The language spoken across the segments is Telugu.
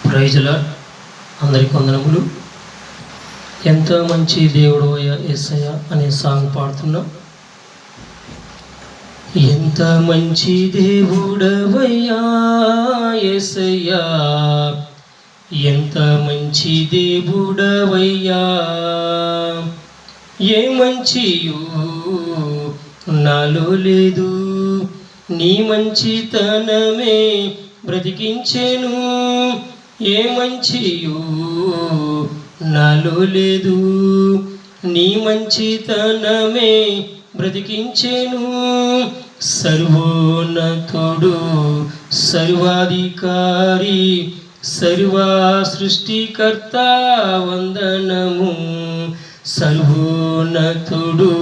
Praise lord. అందరికి వందనములు. ఎంత మంచి దేవుడు యేసయ్య అనే సాంగ్ పాడుతున్నాం. ఎంత మంచి దేవుడవయ్యా యేసయ్యా, ఎంత మంచి దేవుడవయ్యా, ఏ మంచియు నాలో లేదు, నీ మంచితనమే బ్రతికించెను. ఏ మంచియు నాలో లేదు, నీ మంచితనమే బ్రతికించెను. సర్వోన్నతుడు, సర్వాధికారి, సర్వ సృష్టికర్త వందనము. సర్వోన్నతుడు,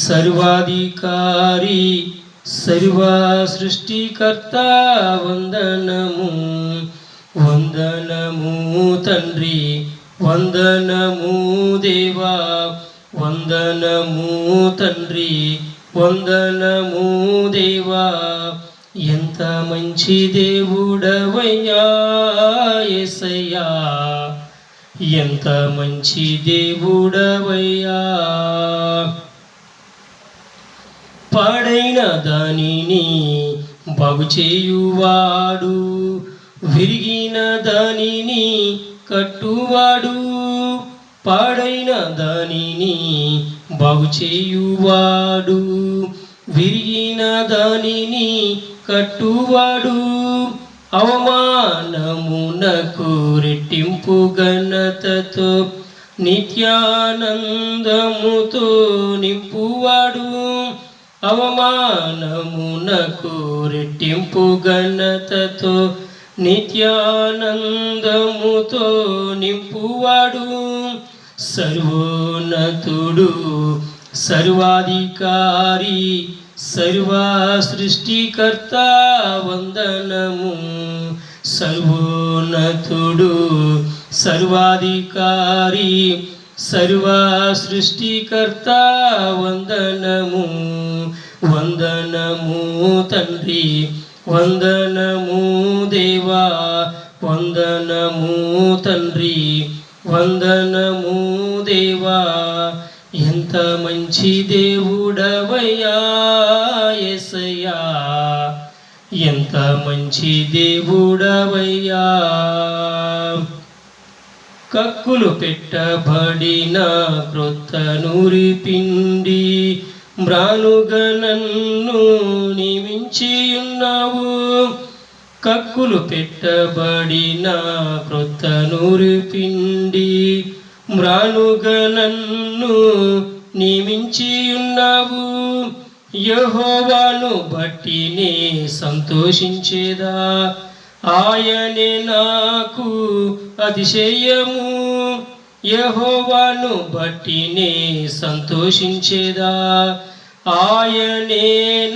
సర్వాధికారి, సర్వ సృష్టికర్త వందనము. వందనము తండ్రి, వందనము దేవా, వందనము తండ్రి, వందనము దేవా. ఎంత మంచి దేవుడవయ్యా యేసయ్యా, ఎంత మంచి దేవుడవయ్యా. పాడైన దానిని బాగు చేయువాడు, విరిగిన దానిని కట్టువాడు. పాడైన దానిని బాగు చేయువాడు, విరిగిన దానిని కట్టువాడు. అవమానమునకు రెట్టింపు ఘనతతో, నిత్యానందముతో నింపువాడు. అవమానమునకు రెట్టింపు ఘనతతో, నిత్యానందముతో నింపువాడు. సర్వోన్నతుడు, సర్వాధికారి, సర్వ సృష్టికర్త వందనము. సర్వోన్నతుడు, సర్వాధికారి, సర్వ సృష్టికర్త వందనము. వందనము తండ్రి, వందనము దేవా, వందనము తండ్రి, వందనము దేవా. ఎంత మంచి దేవుడవయ్యా యేసయ్యా, ఎంత మంచి దేవుడవయ్యా. కక్కులు పెట్టబడిన క్రొత్త నూరి పిండి, మ్రానుగా నన్ను నియమించియున్నావు. కక్కులు పెట్టబడిన క్రొత్త నూరి పిండి, మ్రానుగా నన్ను నియమించియున్నావు. యెహోవాను బట్టి నే సంతోషించేదా, ఆయనే నాకు అతిశయము. యెహోవాను బట్టి నే సంతోషించేదా, ఆయనే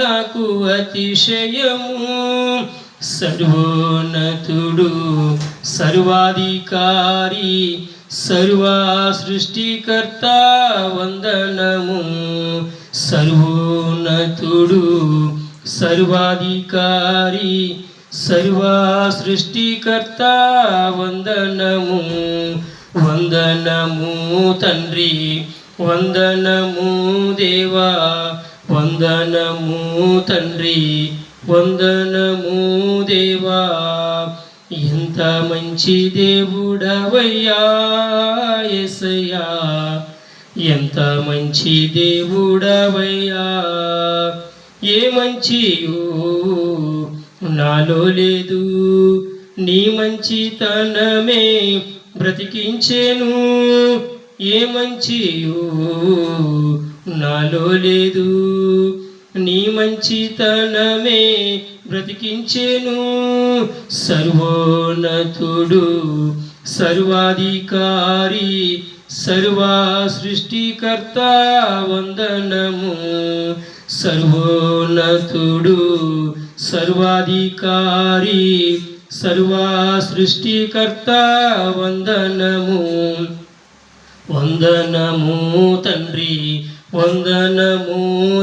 నాకు అతిశయము. సర్వోన్నతుడు, సర్వాధికారి, సర్వ సృష్టికర్త వందనము. సర్వోన్నతుడు, సర్వాధికారి, సర్వ సృష్టికర్త వందనము. వందనము తండ్రి, వందనము దేవా, వందనము తండ్రి, వందనము దేవా. ఎంత మంచి దేవుడవయ్యా యేసయ్యా, ఎంత మంచి దేవుడవయ్యా. ఏ మంచియు నాలో లేదు, నీ మంచితనమే బ్రతికించెను. ఏ మంచియు నాలో లేదు, నీ మంచితనమే బ్రతికించెను. సర్వోన్నతుడు, సర్వాధికారి, సర్వ సృష్టికర్త వందనము. సర్వోన్నతుడు, సర్వాధికారి, సర్వ సృష్టికర్త వందనము. వందనము తండ్రి, వందనము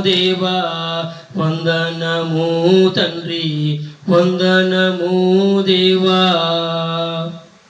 దేవా, వందనము తండ్రి, వందనము దేవా